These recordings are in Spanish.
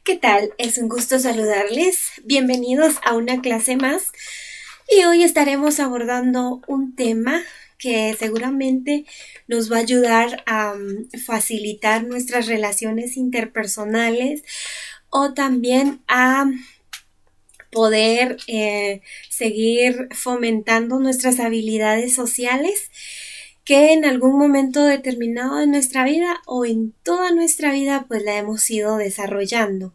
¿Qué tal? Es un gusto saludarles. Bienvenidos a una clase más. Y hoy estaremos abordando un tema que seguramente nos va a ayudar a facilitar nuestras relaciones interpersonales o también a poder seguir fomentando nuestras habilidades sociales que en algún momento determinado de nuestra vida o en toda nuestra vida pues la hemos ido desarrollando.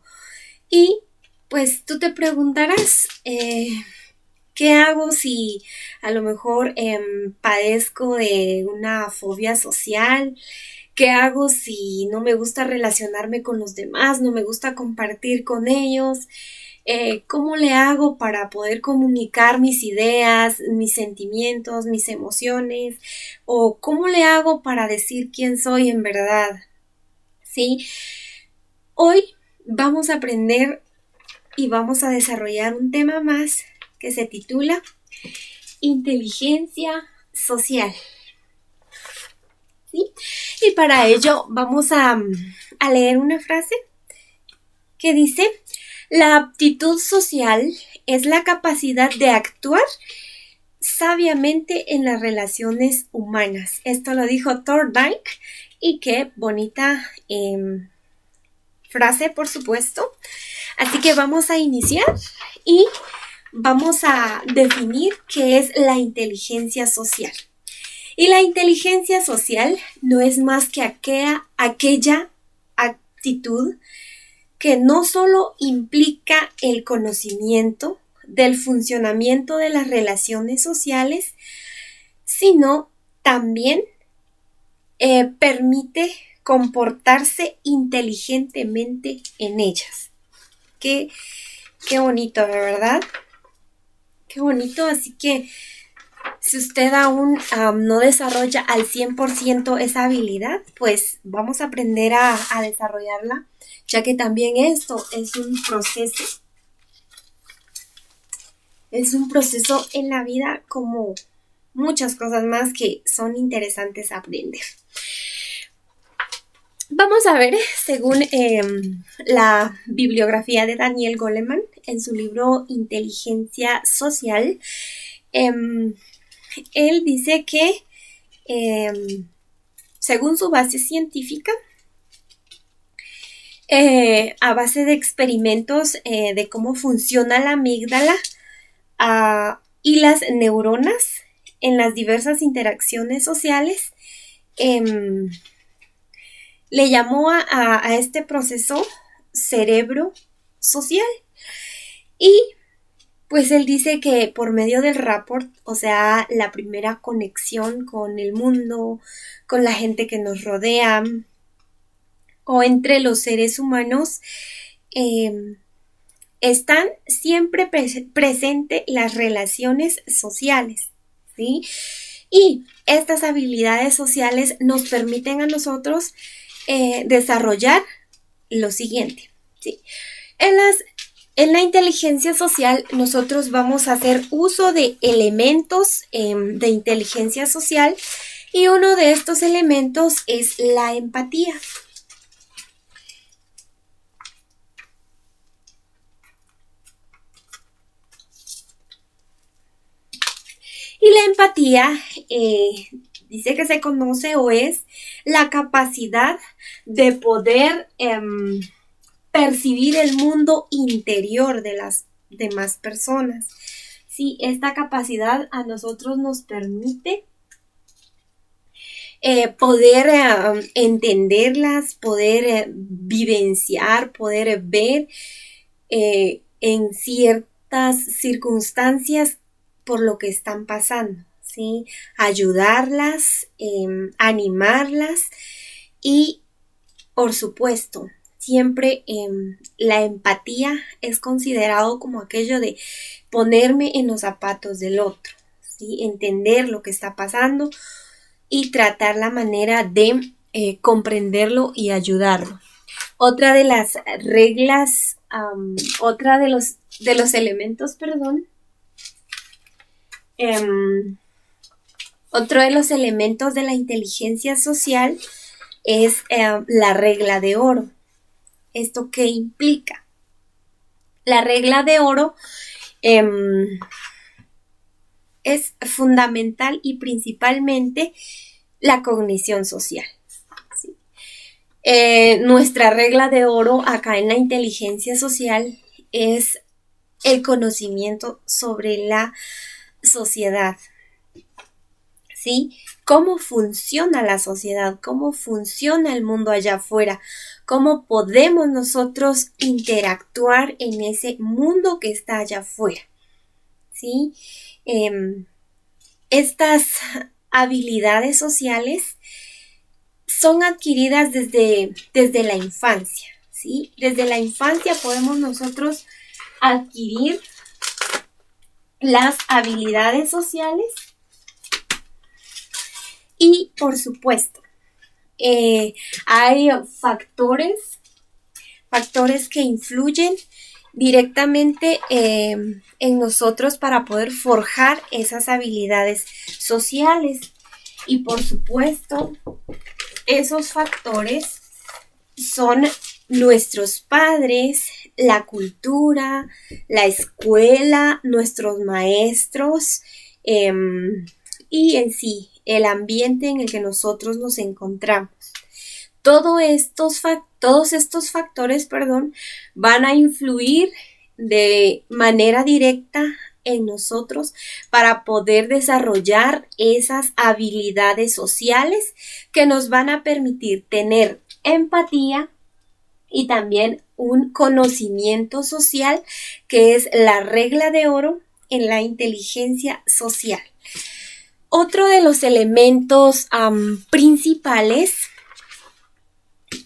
Y pues tú te preguntarás, ¿qué hago si a lo mejor padezco de una fobia social? ¿Qué hago si no me gusta relacionarme con los demás, no me gusta compartir con ellos? ¿Cómo le hago para poder comunicar mis ideas, mis sentimientos, mis emociones? ¿O cómo le hago para decir quién soy en verdad? ¿Sí? Hoy vamos a aprender y vamos a desarrollar un tema más que se titula Inteligencia Social. ¿Sí? Y para ello vamos a leer una frase que dice: la aptitud social es la capacidad de actuar sabiamente en las relaciones humanas. Esto lo dijo Thorndike y qué bonita frase, por supuesto. Así que vamos a iniciar y vamos a definir qué es la inteligencia social. Y la inteligencia social no es más que aquella actitud que no solo implica el conocimiento del funcionamiento de las relaciones sociales, sino también permite comportarse inteligentemente en ellas. Qué bonito, ¿verdad? Qué bonito, así que si usted aún no desarrolla al 100% esa habilidad, pues vamos a aprender a desarrollarla, ya que también esto es un proceso. Es un proceso en la vida como muchas cosas más que son interesantes aprender. Vamos a ver, según la bibliografía de Daniel Goleman, en su libro Inteligencia Social, él dice que, según su base científica, a base de experimentos de cómo funciona la amígdala y las neuronas en las diversas interacciones sociales, le llamó a este proceso cerebro social. Y pues él dice que por medio del rapport, o sea, la primera conexión con el mundo, con la gente que nos rodea o entre los seres humanos, están siempre presentes las relaciones sociales, ¿sí? Y estas habilidades sociales nos permiten a nosotros desarrollar lo siguiente, ¿sí? En la inteligencia social nosotros vamos a hacer uso de elementos de inteligencia social y uno de estos elementos es la empatía. Y la empatía dice que se conoce o es la capacidad de poder percibir el mundo interior de las demás personas. Sí, esta capacidad a nosotros nos permite poder entenderlas, poder vivenciar, poder ver en ciertas circunstancias por lo que están pasando, ¿sí? Ayudarlas, animarlas y, por supuesto, siempre la empatía es considerado como aquello de ponerme en los zapatos del otro, ¿sí? Entender lo que está pasando y tratar la manera de comprenderlo y ayudarlo. Otra de las reglas, otra de los elementos, otro de los elementos de la inteligencia social es la regla de oro. ¿Esto qué implica? La regla de oro es fundamental y principalmente la cognición social. ¿Sí? Nuestra regla de oro acá en la inteligencia social es el conocimiento sobre la sociedad. ¿Sí? Cómo funciona la sociedad, cómo funciona el mundo allá afuera, cómo podemos nosotros interactuar en ese mundo que está allá afuera. ¿Sí? Estas habilidades sociales son adquiridas desde la infancia. ¿Sí? Desde la infancia podemos nosotros adquirir las habilidades sociales. Y por supuesto, hay factores que influyen directamente en nosotros para poder forjar esas habilidades sociales. Y por supuesto, esos factores son nuestros padres, la cultura, la escuela, nuestros maestros y en sí el ambiente en el que nosotros nos encontramos. Todos estos factores, van a influir de manera directa en nosotros para poder desarrollar esas habilidades sociales que nos van a permitir tener empatía y también un conocimiento social, que es la regla de oro en la inteligencia social. Otro de los elementos principales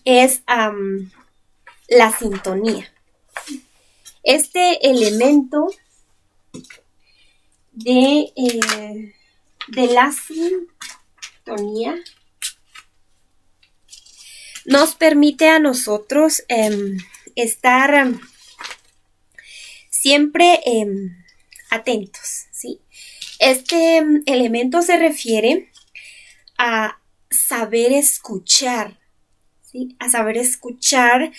es la sintonía. Este elemento de la sintonía nos permite a nosotros estar siempre atentos, ¿sí? Este elemento se refiere a saber escuchar, ¿sí? A saber escuchar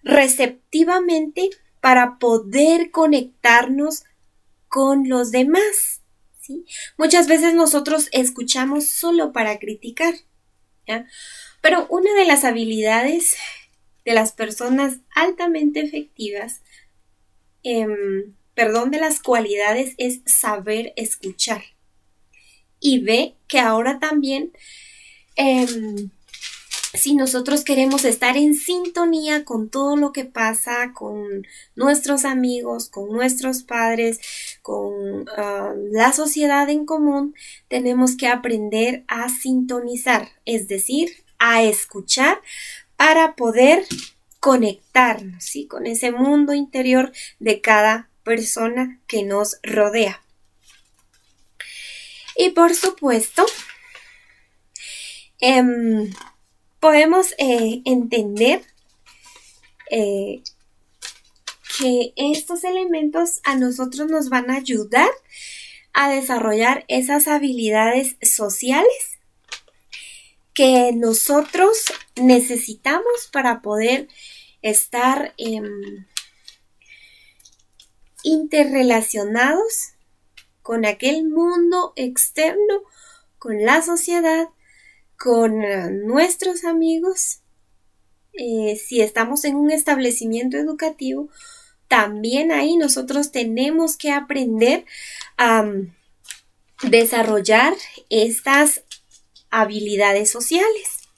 receptivamente para poder conectarnos con los demás, ¿sí? Muchas veces nosotros escuchamos solo para criticar, ¿ya? Pero una de las habilidades de las personas altamente efectivas, de las cualidades, es saber escuchar. Y ve que ahora también, si nosotros queremos estar en sintonía con todo lo que pasa con nuestros amigos, con nuestros padres, con la sociedad en común, tenemos que aprender a sintonizar, es decir, a escuchar para poder conectarnos, ¿sí? Con ese mundo interior de cada persona que nos rodea. Y por supuesto, podemos entender que estos elementos a nosotros nos van a ayudar a desarrollar esas habilidades sociales que nosotros necesitamos para poder estar interrelacionados con aquel mundo externo, con la sociedad, con nuestros amigos. Si estamos en un establecimiento educativo, también ahí nosotros tenemos que aprender a desarrollar estas habilidades sociales.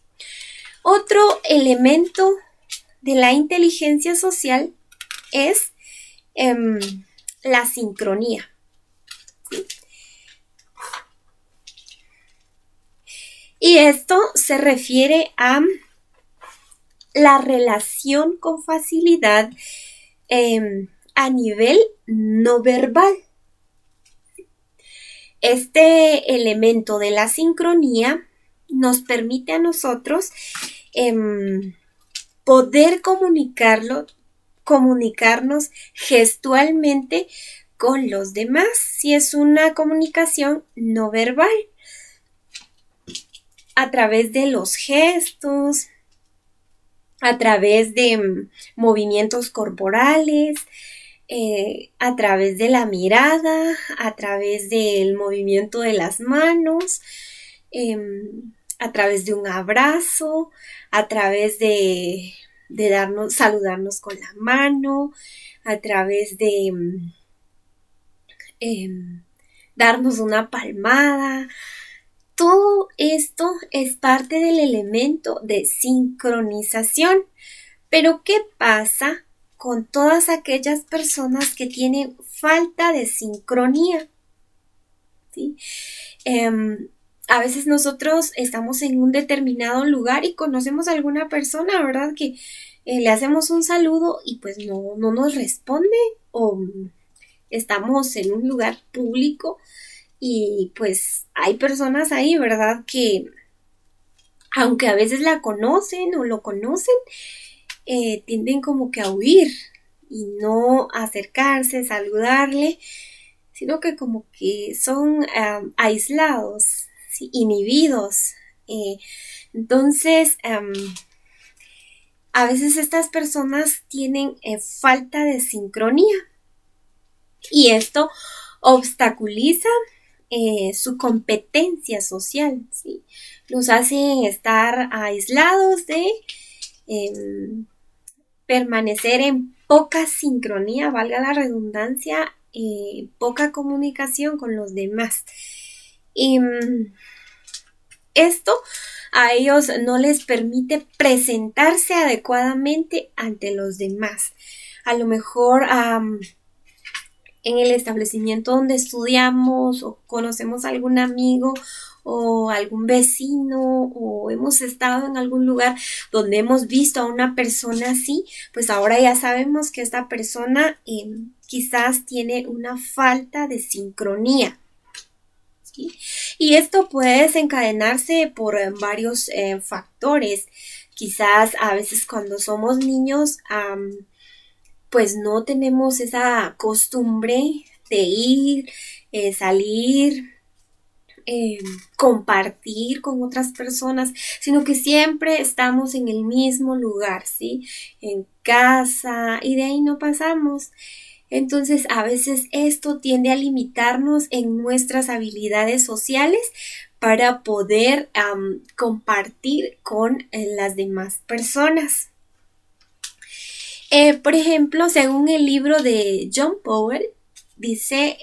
Otro elemento de la inteligencia social es la sincronía. ¿Sí? Y esto se refiere a la relación con facilidad a nivel no verbal. Este elemento de la sincronía nos permite a nosotros poder comunicarnos gestualmente con los demás, si es una comunicación no verbal, a través de los gestos, a través de movimientos corporales, a través de la mirada, a través del movimiento de las manos, a través de un abrazo, a través de saludarnos con la mano, a través de darnos una palmada. Todo esto es parte del elemento de sincronización. Pero ¿qué pasa con todas aquellas personas que tienen falta de sincronía? ¿Sí? A veces nosotros estamos en un determinado lugar y conocemos a alguna persona, ¿verdad? Que le hacemos un saludo y pues no nos responde, o estamos en un lugar público y pues hay personas ahí, ¿verdad? Que aunque a veces la conocen o lo conocen, tienden como que a huir y no acercarse, saludarle, sino que como que son aislados, ¿sí? Inhibidos. Entonces, a veces estas personas tienen falta de sincronía y esto obstaculiza su competencia social, ¿sí? Los hacen estar aislados de permanecer en poca sincronía, valga la redundancia, poca comunicación con los demás. Y esto a ellos no les permite presentarse adecuadamente ante los demás. A lo mejor en el establecimiento donde estudiamos o conocemos a algún amigo o algún vecino o hemos estado en algún lugar donde hemos visto a una persona así, pues ahora ya sabemos que esta persona quizás tiene una falta de sincronía, ¿sí? Y esto puede desencadenarse por varios factores. Quizás a veces cuando somos niños pues no tenemos esa costumbre de ir, salir, compartir con otras personas, sino que siempre estamos en el mismo lugar, ¿sí? En casa, y de ahí no pasamos. Entonces, a veces esto tiende a limitarnos en nuestras habilidades sociales para poder compartir con las demás personas. Por ejemplo, según el libro de John Powell, dice,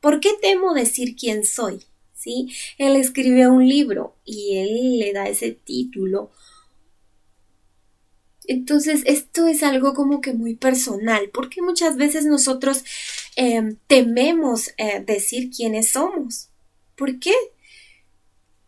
¿por qué temo decir quién soy? ¿Sí? Él escribe un libro y él le da ese título. Entonces, esto es algo como que muy personal, porque muchas veces nosotros tememos decir quiénes somos. ¿Por qué?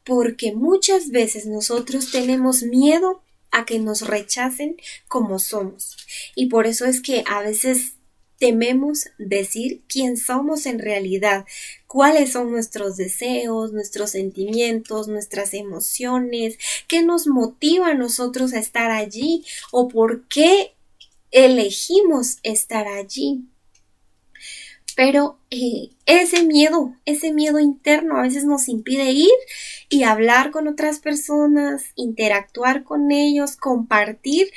Porque muchas veces nosotros tenemos miedo a que nos rechacen como somos. Y por eso es que a veces tememos decir quién somos en realidad, cuáles son nuestros deseos, nuestros sentimientos, nuestras emociones, qué nos motiva a nosotros a estar allí o por qué elegimos estar allí. Pero ese miedo interno a veces nos impide ir y hablar con otras personas, interactuar con ellos, compartir,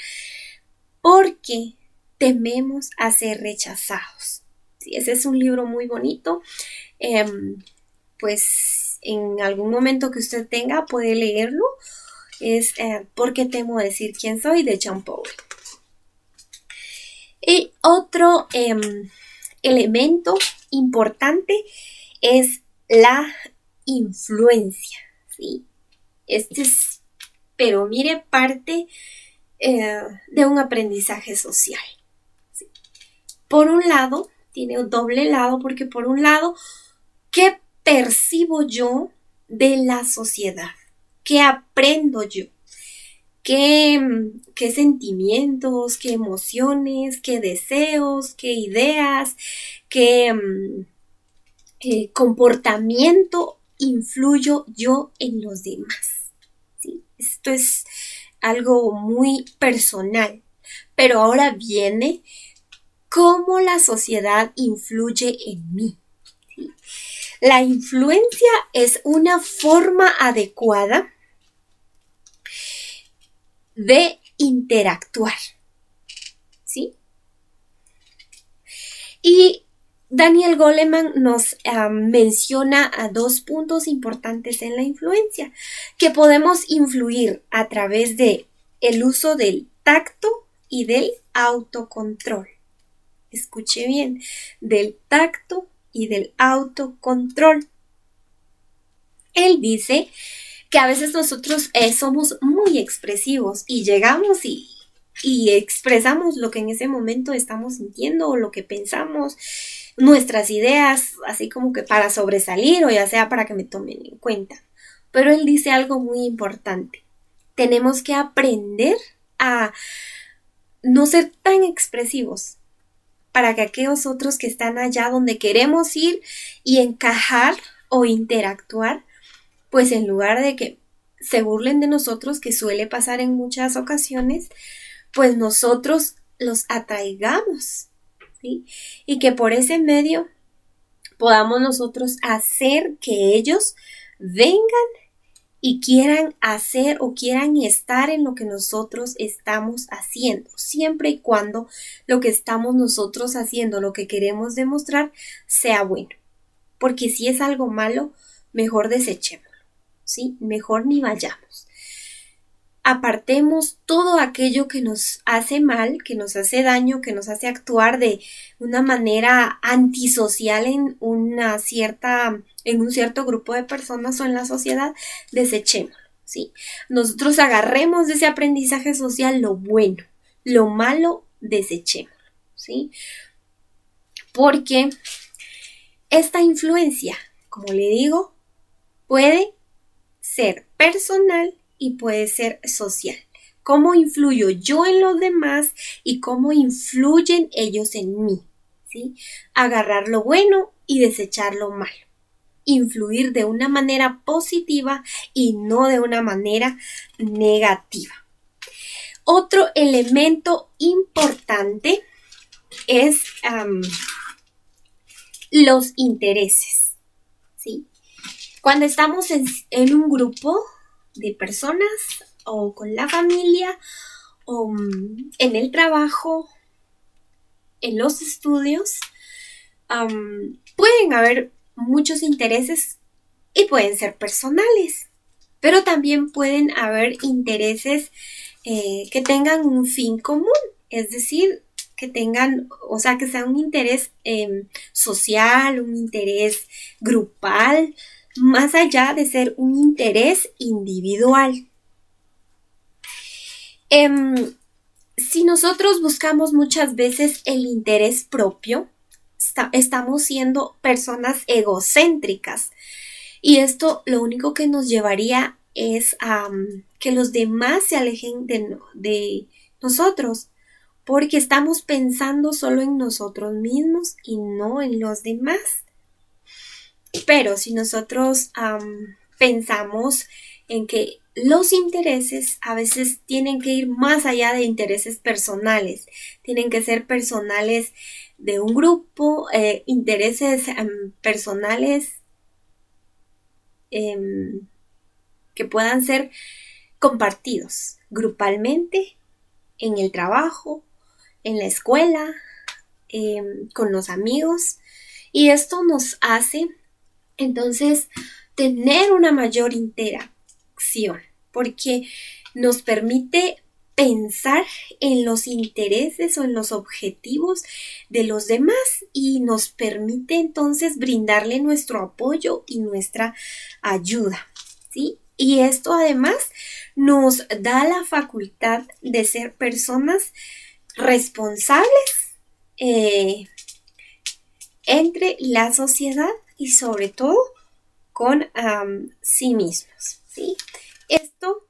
porque tememos a ser rechazados. Sí, ese es un libro muy bonito. Pues en algún momento que usted tenga puede leerlo. Es ¿Por qué temo decir quién soy? De John Powell. Y otro elemento importante es la influencia, ¿sí? Este es, pero mire, parte de un aprendizaje social, ¿sí? Por un lado, tiene un doble lado, porque por un lado, ¿qué percibo yo de la sociedad? ¿Qué aprendo yo? ¿Qué sentimientos, qué emociones, qué deseos, qué ideas, qué comportamiento influyo yo en los demás? ¿Sí? Esto es algo muy personal, pero ahora viene cómo la sociedad influye en mí. ¿Sí? La influencia es una forma adecuada de interactuar, ¿sí? Y Daniel Goleman nos menciona a 2 puntos importantes en la influencia, que podemos influir a través de el uso del tacto y del autocontrol. Escuche bien, del tacto y del autocontrol. Él dice que a veces nosotros somos muy expresivos y llegamos y expresamos lo que en ese momento estamos sintiendo o lo que pensamos, nuestras ideas, así como que para sobresalir o ya sea para que me tomen en cuenta. Pero él dice algo muy importante. Tenemos que aprender a no ser tan expresivos para que aquellos otros que están allá donde queremos ir y encajar o interactuar, pues en lugar de que se burlen de nosotros, que suele pasar en muchas ocasiones, pues nosotros los atraigamos, ¿sí? Y que por ese medio podamos nosotros hacer que ellos vengan y quieran hacer o quieran estar en lo que nosotros estamos haciendo, siempre y cuando lo que estamos nosotros haciendo, lo que queremos demostrar, sea bueno. Porque si es algo malo, mejor desechémoslo, ¿sí? Mejor ni vayamos. Apartemos todo aquello que nos hace mal, que nos hace daño, que nos hace actuar de una manera antisocial en un cierto grupo de personas o en la sociedad, desechémoslo, ¿sí? Nosotros agarremos de ese aprendizaje social lo bueno, lo malo, desechémoslo, ¿sí? Porque esta influencia, como le digo, puede ser personal y puede ser social. ¿Cómo influyo yo en los demás y cómo influyen ellos en mí? ¿Sí? Agarrar lo bueno y desechar lo malo. Influir de una manera positiva y no de una manera negativa. Otro elemento importante es los intereses, ¿sí? Cuando estamos en un grupo de personas o con la familia o en el trabajo, en los estudios, pueden haber muchos intereses y pueden ser personales, pero también pueden haber intereses que tengan un fin común, es decir, que tengan, o sea, que sea un interés social, un interés grupal, más allá de ser un interés individual. Si nosotros buscamos muchas veces el interés propio, estamos siendo personas egocéntricas y esto lo único que nos llevaría es a que los demás se alejen de nosotros, porque estamos pensando solo en nosotros mismos y no en los demás. Pero si nosotros pensamos en que los intereses a veces tienen que ir más allá de intereses personales, tienen que ser personales de un grupo, intereses personales que puedan ser compartidos grupalmente en el trabajo, en la escuela, con los amigos, y esto nos hace entonces tener una mayor interacción porque nos permite pensar en los intereses o en los objetivos de los demás y nos permite entonces brindarle nuestro apoyo y nuestra ayuda, ¿sí? Y esto además nos da la facultad de ser personas responsables entre la sociedad y sobre todo con sí mismos, ¿sí? Esto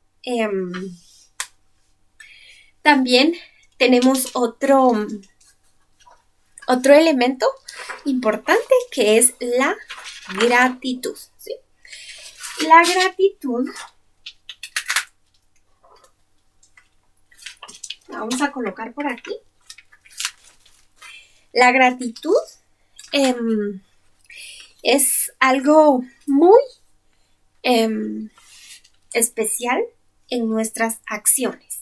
también tenemos otro elemento importante que es la gratitud, ¿sí? La gratitud, la vamos a colocar por aquí. La gratitud es algo muy especial en nuestras acciones.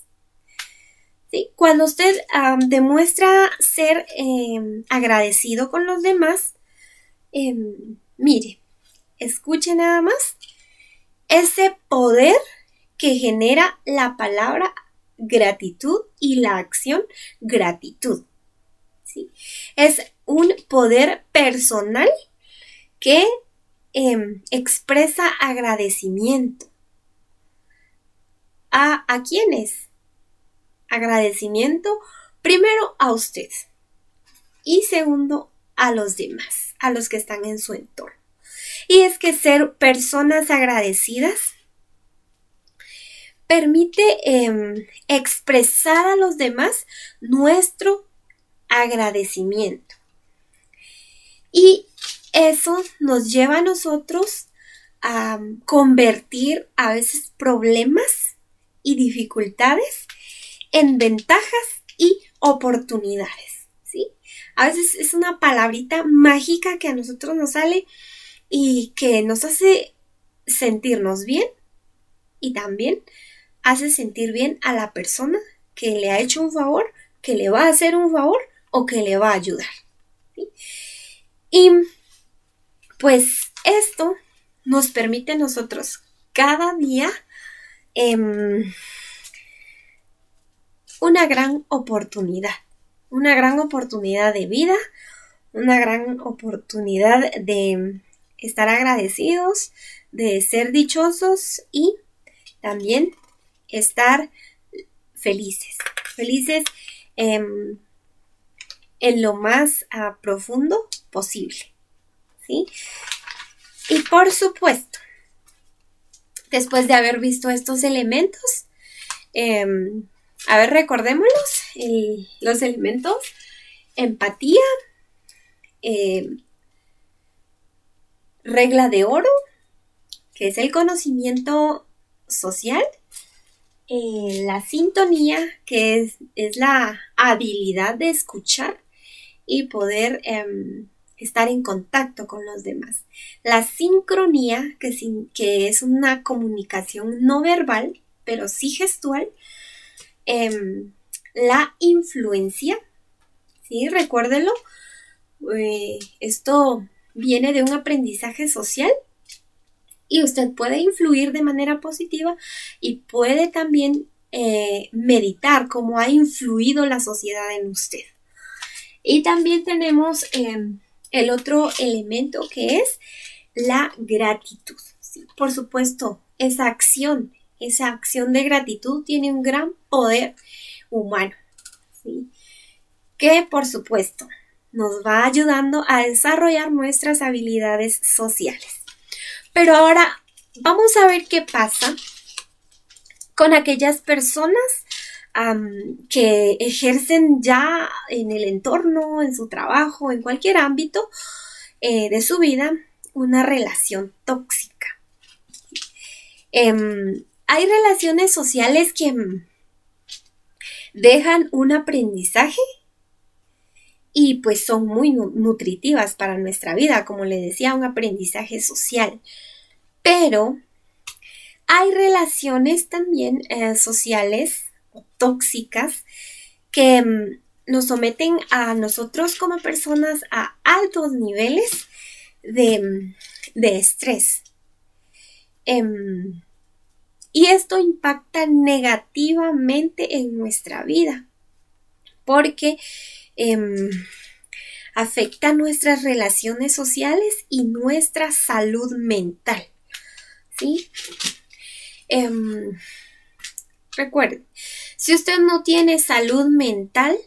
¿sí? Cuando usted demuestra ser agradecido con los demás, mire, escuche nada más ese poder que genera la palabra gratitud y la acción gratitud, ¿sí? Es un poder personal que expresa agradecimiento. ¿A quiénes? Agradecimiento primero a usted y segundo a los demás, a los que están en su entorno. Y es que ser personas agradecidas permite expresar a los demás nuestro agradecimiento. Y eso nos lleva a nosotros a convertir a veces problemas y dificultades en ventajas y oportunidades, ¿sí? A veces es una palabrita mágica que a nosotros nos sale y que nos hace sentirnos bien y también hace sentir bien a la persona que le ha hecho un favor, que le va a hacer un favor o que le va a ayudar, ¿sí? Y pues esto nos permite a nosotros cada día una gran oportunidad de vida, una gran oportunidad de estar agradecidos, de ser dichosos y también estar felices en lo más profundo posible, ¿sí? Y por supuesto, después de haber visto estos elementos, recordémoslos, los elementos: empatía, regla de oro, que es el conocimiento social, la sintonía, que es la habilidad de escuchar y poder estar en contacto con los demás. La sincronía, que es una comunicación no verbal, pero sí gestual. La influencia, ¿sí? Recuérdenlo, esto viene de un aprendizaje social y usted puede influir de manera positiva y puede también meditar cómo ha influido la sociedad en usted. Y también tenemos el otro elemento, que es la gratitud, ¿sí? Por supuesto, esa acción de gratitud tiene un gran poder humano, ¿sí? Que por supuesto nos va ayudando a desarrollar nuestras habilidades sociales. Pero ahora vamos a ver qué pasa con aquellas personas que ejercen ya en el entorno, en su trabajo, en cualquier ámbito de su vida, una relación tóxica. Hay relaciones sociales que dejan un aprendizaje y pues son muy nutritivas para nuestra vida, como le decía, un aprendizaje social. Pero hay relaciones también sociales tóxicas que nos someten a nosotros como personas a altos niveles de estrés. Y esto impacta negativamente en nuestra vida porque afecta nuestras relaciones sociales y nuestra salud mental, ¿sí? Recuerden, si usted no tiene salud mental,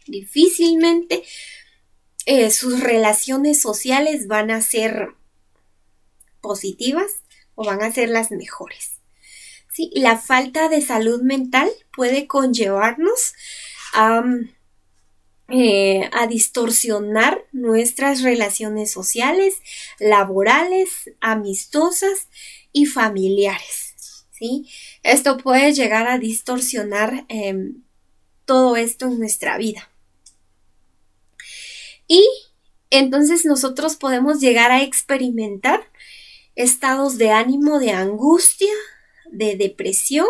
difícilmente sus relaciones sociales van a ser positivas o van a ser las mejores, ¿sí? La falta de salud mental puede conllevarnos a distorsionar nuestras relaciones sociales, laborales, amistosas y familiares, ¿sí? Esto puede llegar a distorsionar todo esto en nuestra vida. Y entonces nosotros podemos llegar a experimentar estados de ánimo, de angustia, de depresión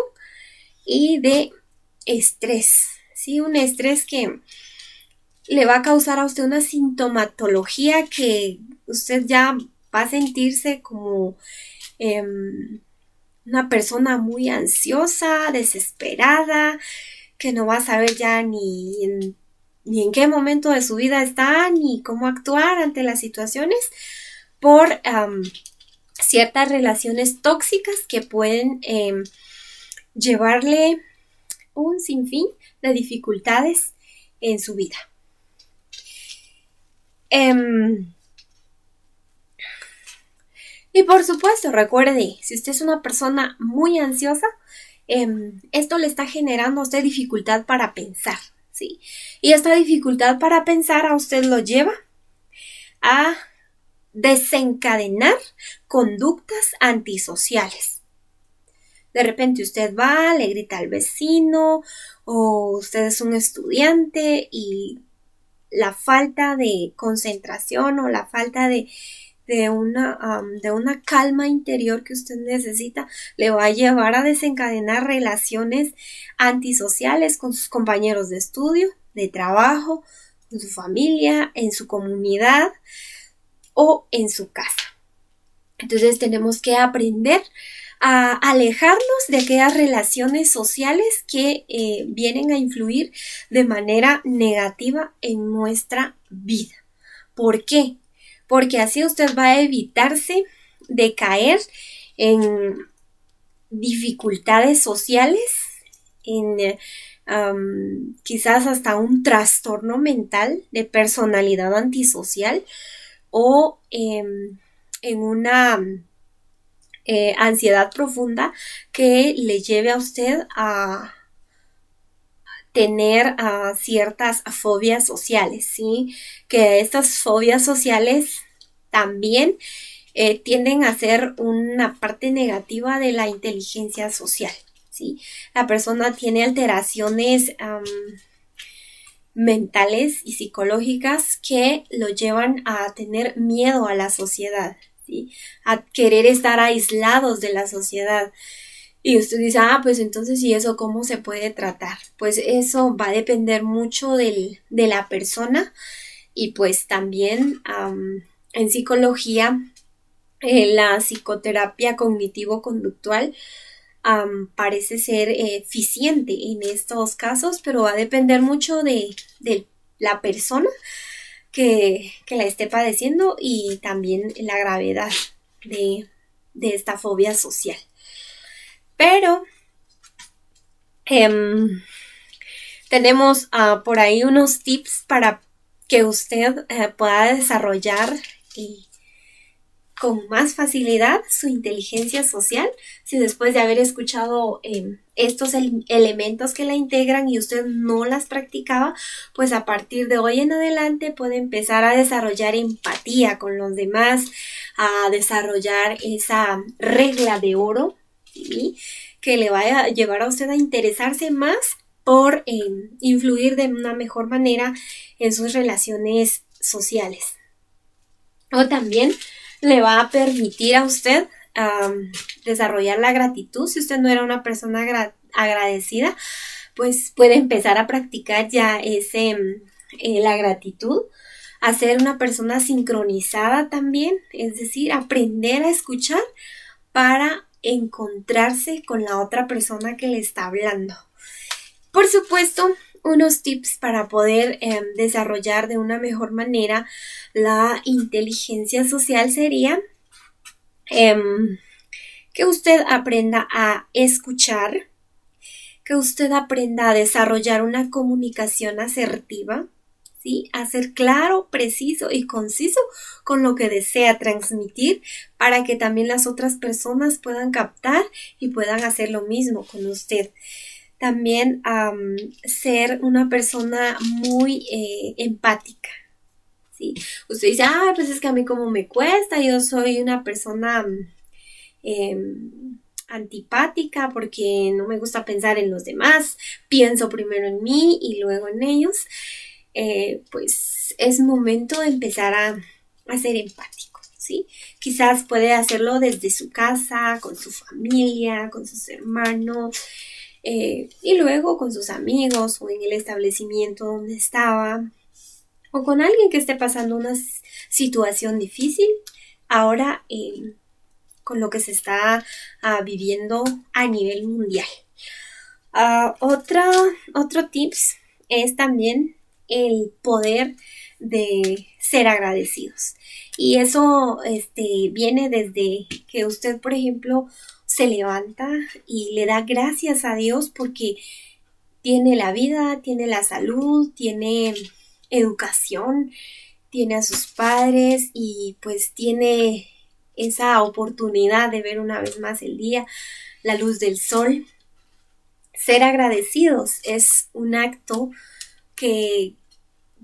y de estrés, ¿sí? Un estrés que le va a causar a usted una sintomatología que usted ya va a sentirse como una persona muy ansiosa, desesperada, que no va a saber ya ni en qué momento de su vida está, ni cómo actuar ante las situaciones por ciertas relaciones tóxicas que pueden llevarle un sinfín de dificultades en su vida. Y por supuesto, recuerde, si usted es una persona muy ansiosa, esto le está generando a usted dificultad para pensar, ¿sí? Y esta dificultad para pensar a usted lo lleva a desencadenar conductas antisociales. De repente usted va, le grita al vecino, o usted es un estudiante y la falta de concentración o la falta de una calma interior que usted necesita le va a llevar a desencadenar relaciones antisociales con sus compañeros de estudio, de trabajo, con su familia, en su comunidad o en su casa. Entonces tenemos que aprender a alejarnos de aquellas relaciones sociales que vienen a influir de manera negativa en nuestra vida. ¿Por qué? Porque así usted va a evitarse de caer en dificultades sociales, en quizás hasta un trastorno mental de personalidad antisocial o en una ansiedad profunda que le lleve a usted a tener ciertas fobias sociales, ¿sí? Que estas fobias sociales también tienden a ser una parte negativa de la inteligencia social, ¿sí? La persona tiene alteraciones mentales y psicológicas que lo llevan a tener miedo a la sociedad, ¿sí? A querer estar aislados de la sociedad. Y usted dice, pues entonces, ¿y eso cómo se puede tratar? Pues eso va a depender mucho de la persona y pues también en psicología, la psicoterapia cognitivo-conductual parece ser eficiente en estos casos, pero va a depender mucho de la persona que la esté padeciendo y también la gravedad de esta fobia social. Pero tenemos por ahí unos tips para que usted pueda desarrollar con más facilidad su inteligencia social. Si después de haber escuchado estos elementos que la integran y usted no las practicaba, pues a partir de hoy en adelante puede empezar a desarrollar empatía con los demás, a desarrollar esa regla de oro, ¿sí? Que le vaya a llevar a usted a interesarse más por influir de una mejor manera en sus relaciones sociales. O también le va a permitir a usted desarrollar la gratitud. Si usted no era una persona agradecida, pues puede empezar a practicar ya la gratitud, a ser una persona sincronizada también, es decir, aprender a escuchar para encontrarse con la otra persona que le está hablando. Por supuesto, unos tips para poder desarrollar de una mejor manera la inteligencia social sería que usted aprenda a escuchar, que usted aprenda a desarrollar una comunicación asertiva, ¿sí? A ser claro, preciso y conciso con lo que desea transmitir para que también las otras personas puedan captar y puedan hacer lo mismo con usted. También ser una persona muy empática, ¿sí? Usted dice, pues es que a mí como me cuesta, yo soy una persona antipática porque no me gusta pensar en los demás, pienso primero en mí y luego en ellos. Pues es momento de empezar a ser empático, ¿sí? Quizás puede hacerlo desde su casa, con su familia, con sus hermanos, y luego con sus amigos o en el establecimiento donde estaba o con alguien que esté pasando una situación difícil, ahora con lo que se está viviendo a nivel mundial. Otro tips es también el poder de ser agradecidos. Y eso viene desde que usted, por ejemplo, se levanta y le da gracias a Dios porque tiene la vida, tiene la salud, tiene educación, tiene a sus padres y pues tiene esa oportunidad de ver una vez más el día, la luz del sol. Ser agradecidos es un acto que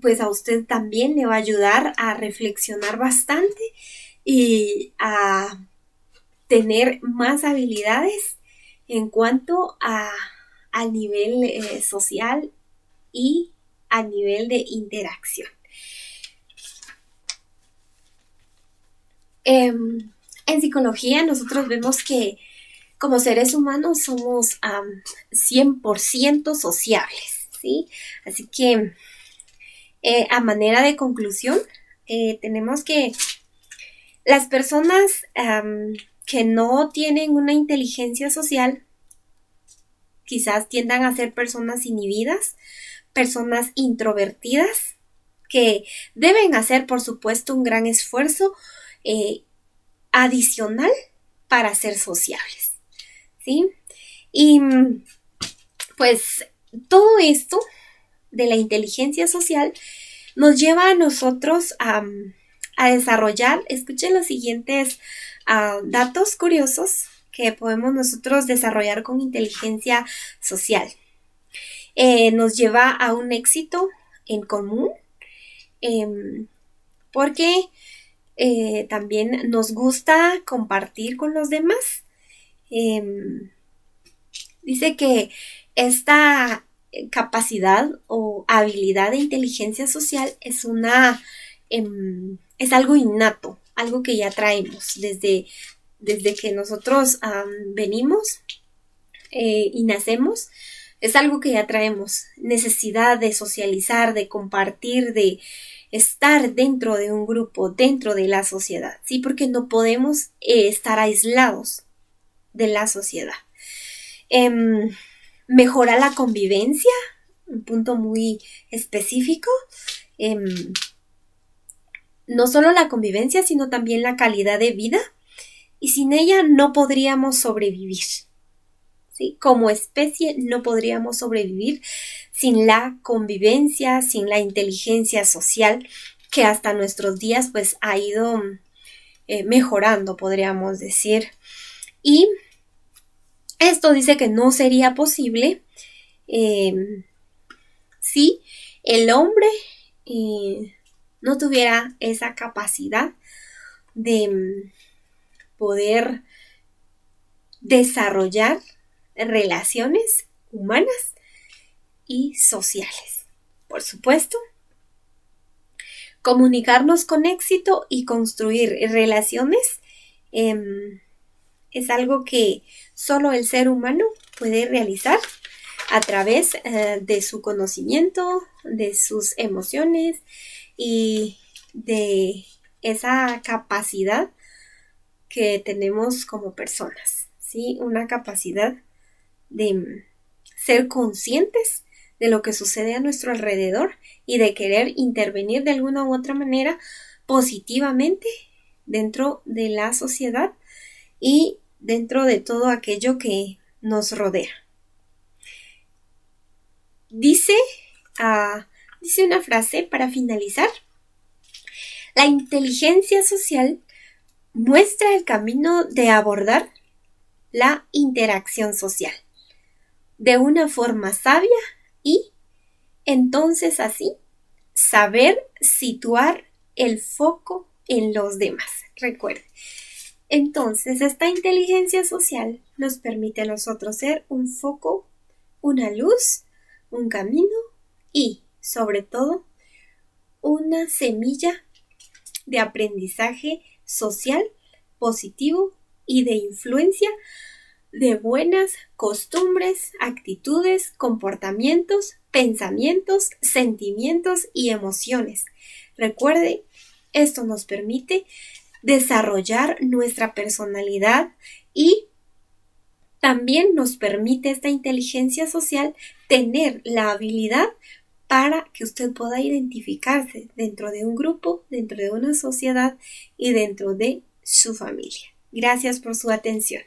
pues a usted también le va a ayudar a reflexionar bastante y a tener más habilidades en cuanto al nivel social y a nivel de interacción. En psicología nosotros vemos que como seres humanos somos 100% sociables, ¿sí? Así que a manera de conclusión, tenemos que las personas que no tienen una inteligencia social quizás tiendan a ser personas inhibidas, personas introvertidas, que deben hacer, por supuesto, un gran esfuerzo adicional para ser sociables, ¿sí? Y pues todo esto de la inteligencia social nos lleva a nosotros a desarrollar, escuchen los siguientes datos curiosos que podemos nosotros desarrollar con inteligencia social. Nos lleva a un éxito en común, porque también nos gusta compartir con los demás. Dice que esta capacidad o habilidad de inteligencia social es es algo innato, algo que ya traemos desde que nosotros venimos y nacemos. Es algo que ya traemos, necesidad de socializar, de compartir, de estar dentro de un grupo, dentro de la sociedad, ¿sí? Porque no podemos estar aislados de la sociedad. Mejora la convivencia, un punto muy específico. No solo la convivencia, sino también la calidad de vida. Y sin ella no podríamos sobrevivir. ¿Sí? Como especie no podríamos sobrevivir sin la convivencia, sin la inteligencia social que hasta nuestros días pues ha ido mejorando, podríamos decir. Y esto dice que no sería posible si el hombre no tuviera esa capacidad de poder desarrollar relaciones humanas y sociales. Por supuesto, comunicarnos con éxito y construir relaciones es algo que solo el ser humano puede realizar a través de su conocimiento, de sus emociones y de esa capacidad que tenemos como personas, ¿sí? Una capacidad de ser conscientes de lo que sucede a nuestro alrededor y de querer intervenir de alguna u otra manera positivamente dentro de la sociedad y dentro de todo aquello que nos rodea. Dice una frase para finalizar: la inteligencia social muestra el camino de abordar la interacción social de una forma sabia y entonces así saber situar el foco en los demás. Recuerde, entonces esta inteligencia social nos permite a nosotros ser un foco, una luz, un camino y, sobre todo, una semilla de aprendizaje social positivo y de influencia de buenas costumbres, actitudes, comportamientos, pensamientos, sentimientos y emociones. Recuerde, esto nos permite desarrollar nuestra personalidad y también nos permite esta inteligencia social tener la habilidad para que usted pueda identificarse dentro de un grupo, dentro de una sociedad y dentro de su familia. Gracias por su atención.